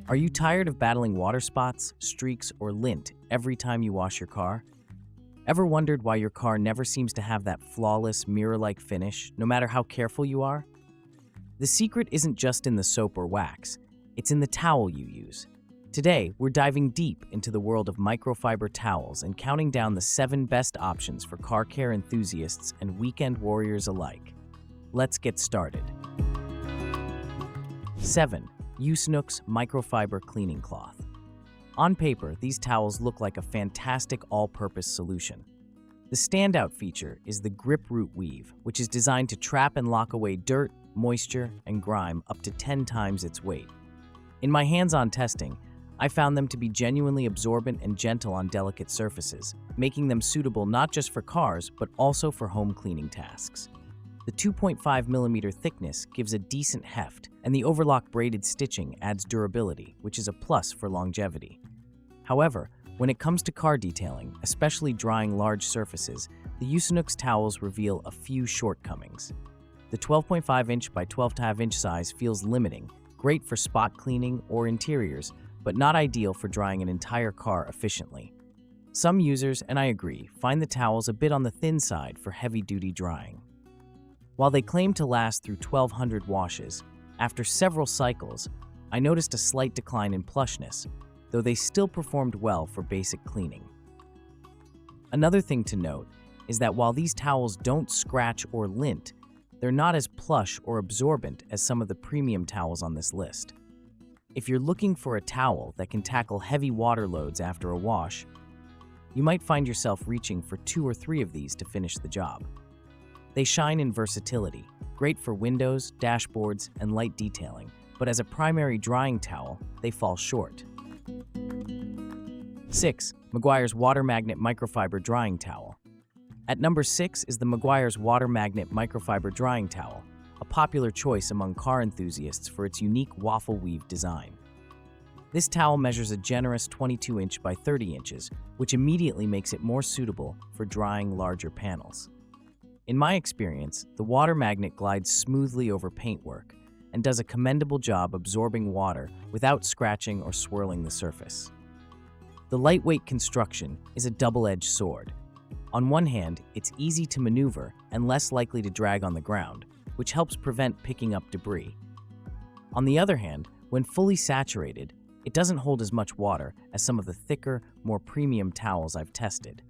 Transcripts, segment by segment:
Are you tired of battling water spots, streaks, or lint every time you wash your car? Ever wondered why your car never seems to have that flawless, mirror-like finish, no matter how careful you are? The secret isn't just in the soap or wax, it's in the towel you use. Today, we're diving deep into the world of microfiber towels and counting down the 7 best options for car care enthusiasts and weekend warriors alike. Let's get started. 7. USANOOKS Microfiber Cleaning Cloth. On paper, these towels look like a fantastic all-purpose solution. The standout feature is the Grip Root Weave, which is designed to trap and lock away dirt, moisture, and grime up to 10 times its weight. In my hands-on testing, I found them to be genuinely absorbent and gentle on delicate surfaces, making them suitable not just for cars, but also for home cleaning tasks. The 2.5mm thickness gives a decent heft, and the overlock braided stitching adds durability, which is a plus for longevity. However, when it comes to car detailing, especially drying large surfaces, the USANOOKS towels reveal a few shortcomings. The 12.5-inch by 12.5-inch size feels limiting, great for spot cleaning or interiors, but not ideal for drying an entire car efficiently. Some users, and I agree, find the towels a bit on the thin side for heavy-duty drying. While they claim to last through 1,200 washes, after several cycles, I noticed a slight decline in plushness, though they still performed well for basic cleaning. Another thing to note is that while these towels don't scratch or lint, they're not as plush or absorbent as some of the premium towels on this list. If you're looking for a towel that can tackle heavy water loads after a wash, you might find yourself reaching for 2 or 3 of these to finish the job. They shine in versatility, great for windows, dashboards, and light detailing, but as a primary drying towel, they fall short. 6. Meguiar's Water Magnet Microfiber Drying Towel. At number 6 is the Meguiar's Water Magnet Microfiber Drying Towel, a popular choice among car enthusiasts for its unique waffle weave design. This towel measures a generous 22-inch by 30 inches, which immediately makes it more suitable for drying larger panels. In my experience, the water magnet glides smoothly over paintwork and does a commendable job absorbing water without scratching or swirling the surface. The lightweight construction is a double-edged sword. On one hand, it's easy to maneuver and less likely to drag on the ground, which helps prevent picking up debris. On the other hand, when fully saturated, it doesn't hold as much water as some of the thicker, more premium towels I've tested.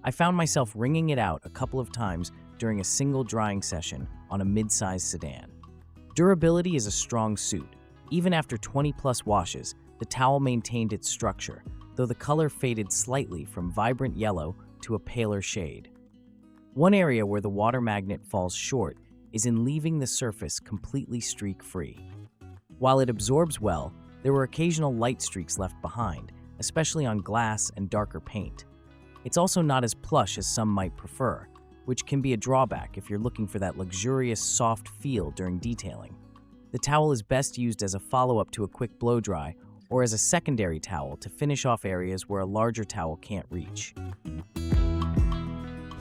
I found myself wringing it out a couple of times during a single drying session on a mid-sized sedan. Durability is a strong suit. Even after 20-plus washes, the towel maintained its structure, though the color faded slightly from vibrant yellow to a paler shade. One area where the water magnet falls short is in leaving the surface completely streak-free. While it absorbs well, there were occasional light streaks left behind, especially on glass and darker paint. It's also not as plush as some might prefer, which can be a drawback if you're looking for that luxurious, soft feel during detailing. The towel is best used as a follow-up to a quick blow-dry or as a secondary towel to finish off areas where a larger towel can't reach.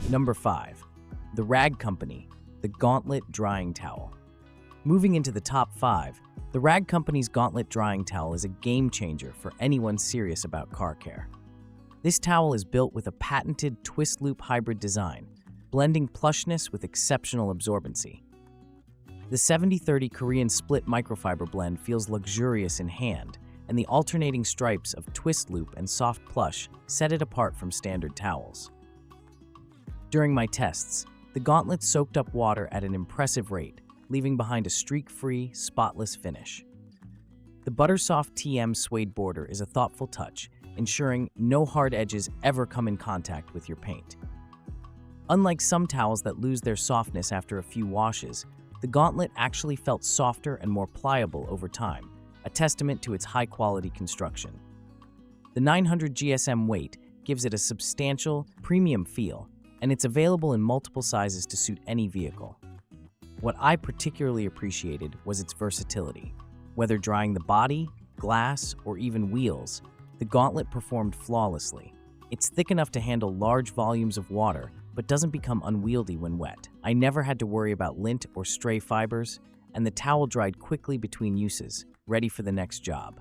Number 5. The Rag Company, the Gauntlet Drying Towel. Moving into the top 5, the Rag Company's Gauntlet Drying Towel is a game-changer for anyone serious about car care. This towel is built with a patented twist-loop hybrid design, blending plushness with exceptional absorbency. The 70/30 Korean split microfiber blend feels luxurious in hand, and the alternating stripes of twist loop and soft plush set it apart from standard towels. During my tests, the Gauntlet soaked up water at an impressive rate, leaving behind a streak-free, spotless finish. The Buttersoft TM suede border is a thoughtful touch, ensuring no hard edges ever come in contact with your paint. Unlike some towels that lose their softness after a few washes, the Gauntlet actually felt softer and more pliable over time, a testament to its high-quality construction. The 900 GSM weight gives it a substantial, premium feel, and it's available in multiple sizes to suit any vehicle. What I particularly appreciated was its versatility. Whether drying the body, glass, or even wheels, the Gauntlet performed flawlessly. It's thick enough to handle large volumes of water, but doesn't become unwieldy when wet. I never had to worry about lint or stray fibers, and the towel dried quickly between uses, ready for the next job.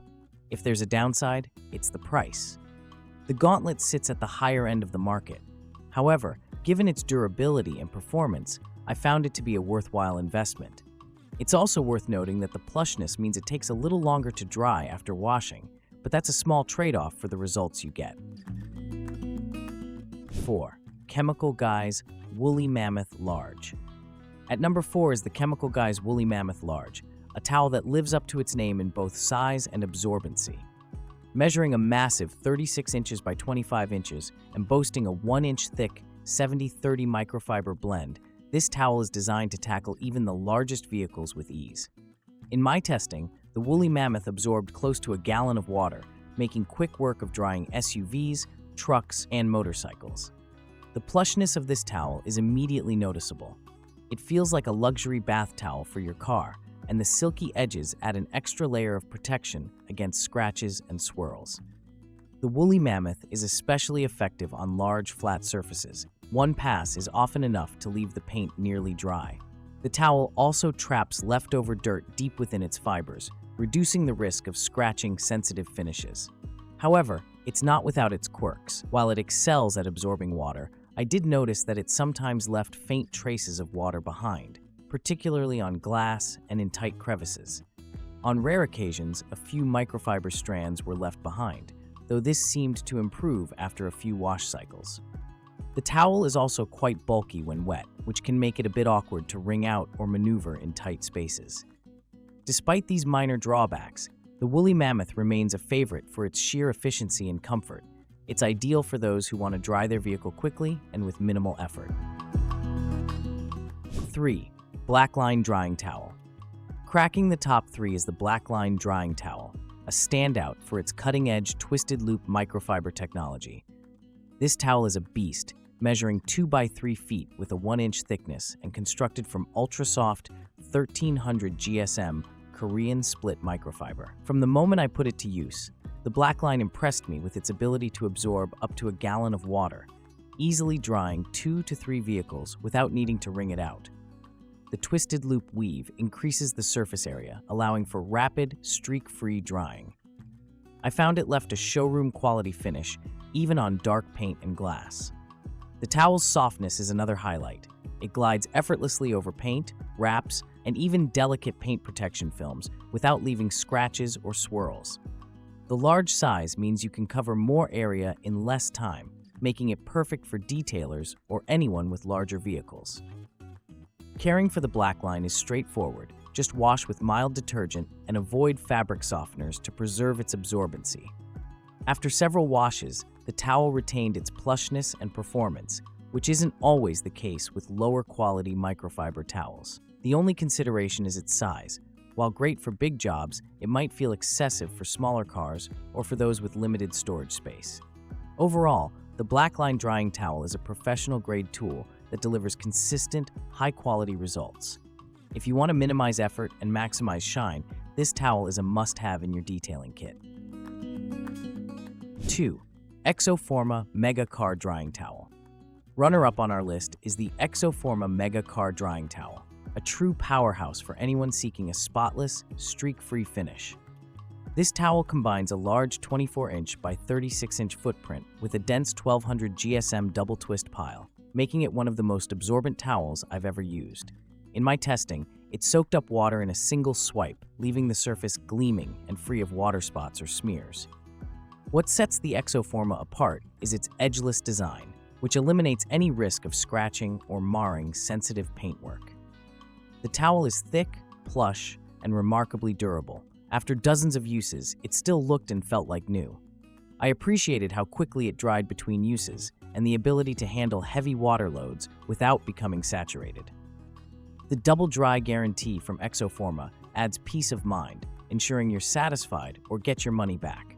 If there's a downside, it's the price. The Gauntlet sits at the higher end of the market. However, given its durability and performance, I found it to be a worthwhile investment. It's also worth noting that the plushness means it takes a little longer to dry after washing, but that's a small trade-off for the results you get. 4. Chemical Guy's Woolly Mammoth Large. At number 4 is the Chemical Guy's Woolly Mammoth Large, a towel that lives up to its name in both size and absorbency. Measuring a massive 36 inches by 25 inches and boasting a 1-inch thick 70-30 microfiber blend, this towel is designed to tackle even the largest vehicles with ease. In my testing, the Woolly Mammoth absorbed close to a gallon of water, making quick work of drying SUVs, trucks, and motorcycles. The plushness of this towel is immediately noticeable. It feels like a luxury bath towel for your car, and the silky edges add an extra layer of protection against scratches and swirls. The Woolly Mammoth is especially effective on large, flat surfaces. One pass is often enough to leave the paint nearly dry. The towel also traps leftover dirt deep within its fibers, reducing the risk of scratching sensitive finishes. However, it's not without its quirks. While it excels at absorbing water, I did notice that it sometimes left faint traces of water behind, particularly on glass and in tight crevices. On rare occasions, a few microfiber strands were left behind, though this seemed to improve after a few wash cycles. The towel is also quite bulky when wet, which can make it a bit awkward to wring out or maneuver in tight spaces. Despite these minor drawbacks, the Woolly Mammoth remains a favorite for its sheer efficiency and comfort. It's ideal for those who want to dry their vehicle quickly and with minimal effort. 3. Blackline Drying Towel. Cracking the top 3 is the Blackline Drying Towel, a standout for its cutting-edge twisted loop microfiber technology. This towel is a beast, measuring 2 by 3 feet with a 1-inch thickness and constructed from ultra-soft 1300 GSM Korean split microfiber. From the moment I put it to use, the Blackline impressed me with its ability to absorb up to a gallon of water, easily drying 2 to 3 vehicles without needing to wring it out. The twisted loop weave increases the surface area, allowing for rapid, streak-free drying. I found it left a showroom-quality finish, even on dark paint and glass. The towel's softness is another highlight. It glides effortlessly over paint, wraps, and even delicate paint protection films without leaving scratches or swirls. The large size means you can cover more area in less time, making it perfect for detailers or anyone with larger vehicles. Caring for the Blackline is straightforward. Just wash with mild detergent and avoid fabric softeners to preserve its absorbency. After several washes, the towel retained its plushness and performance, which isn't always the case with lower quality microfiber towels. The only consideration is its size. While great for big jobs, it might feel excessive for smaller cars or for those with limited storage space. Overall, the Blackline Drying Towel is a professional-grade tool that delivers consistent, high-quality results. If you want to minimize effort and maximize shine, this towel is a must-have in your detailing kit. 2. ExoForma Mega Car Drying Towel. Runner-up on our list is the ExoForma Mega Car Drying Towel, a true powerhouse for anyone seeking a spotless, streak-free finish. This towel combines a large 24-inch by 36-inch footprint with a dense 1200 GSM double twist pile, making it one of the most absorbent towels I've ever used. In my testing, it soaked up water in a single swipe, leaving the surface gleaming and free of water spots or smears. What sets the ExoForma apart is its edgeless design, which eliminates any risk of scratching or marring sensitive paintwork. The towel is thick, plush, and remarkably durable. After dozens of uses, it still looked and felt like new. I appreciated how quickly it dried between uses and the ability to handle heavy water loads without becoming saturated. The double dry guarantee from ExoForma adds peace of mind, ensuring you're satisfied or get your money back.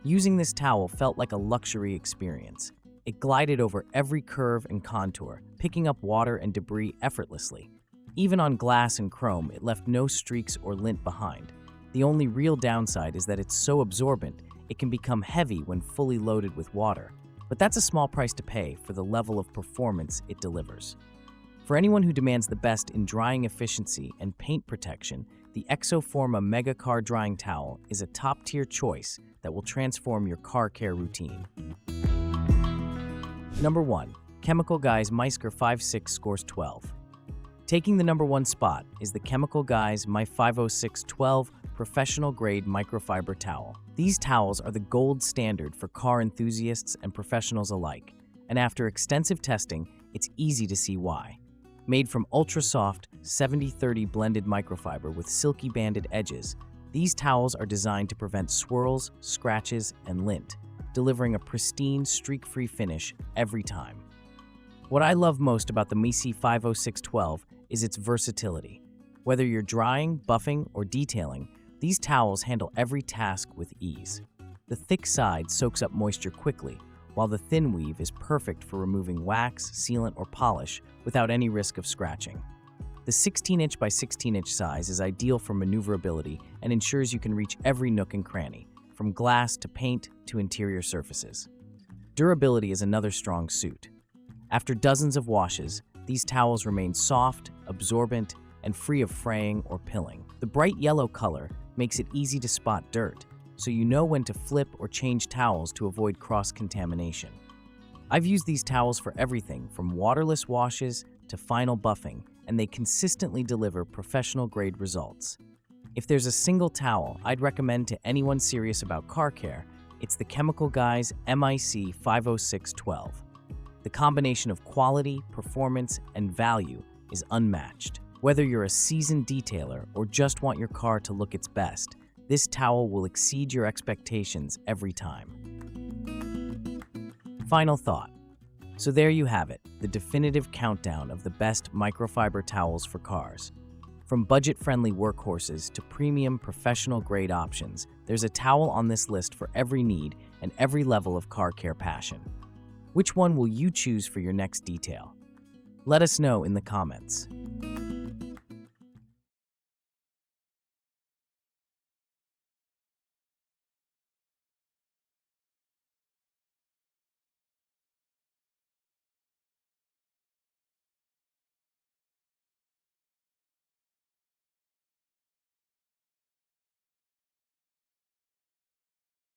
Using this towel felt like a luxury experience. It glided over every curve and contour, picking up water and debris effortlessly. Even on glass and chrome, it left no streaks or lint behind. The only real downside is that it's so absorbent, it can become heavy when fully loaded with water. But that's a small price to pay for the level of performance it delivers. For anyone who demands the best in drying efficiency and paint protection, the ExoForma Meguiar drying towel is a top-tier choice that will transform your car care routine. Number 1. Chemical Guy's Microfiber 56 scores 12. Taking the number 1 spot is the Chemical Guy's My 50612 professional-grade microfiber towel. These towels are the gold standard for car enthusiasts and professionals alike, and after extensive testing, it's easy to see why. Made from ultra-soft 70-30 blended microfiber with silky banded edges, these towels are designed to prevent swirls, scratches, and lint, delivering a pristine, streak-free finish every time. What I love most about the My 50612 is its versatility. Whether you're drying, buffing, or detailing, these towels handle every task with ease. The thick side soaks up moisture quickly, while the thin weave is perfect for removing wax, sealant, or polish without any risk of scratching. The 16-inch by 16-inch size is ideal for maneuverability and ensures you can reach every nook and cranny, from glass to paint to interior surfaces. Durability is another strong suit. After dozens of washes, these towels remain soft, absorbent, and free of fraying or pilling. The bright yellow color makes it easy to spot dirt, so you know when to flip or change towels to avoid cross-contamination. I've used these towels for everything from waterless washes to final buffing, and they consistently deliver professional-grade results. If there's a single towel I'd recommend to anyone serious about car care, it's the Chemical Guy's MIC 50612. The combination of quality, performance, and value is unmatched. Whether you're a seasoned detailer or just want your car to look its best, this towel will exceed your expectations every time. Final thought. So there you have it, the definitive countdown of the best microfiber towels for cars. From budget-friendly workhorses to premium professional-grade options, there's a towel on this list for every need and every level of car care passion. Which one will you choose for your next detail? Let us know in the comments.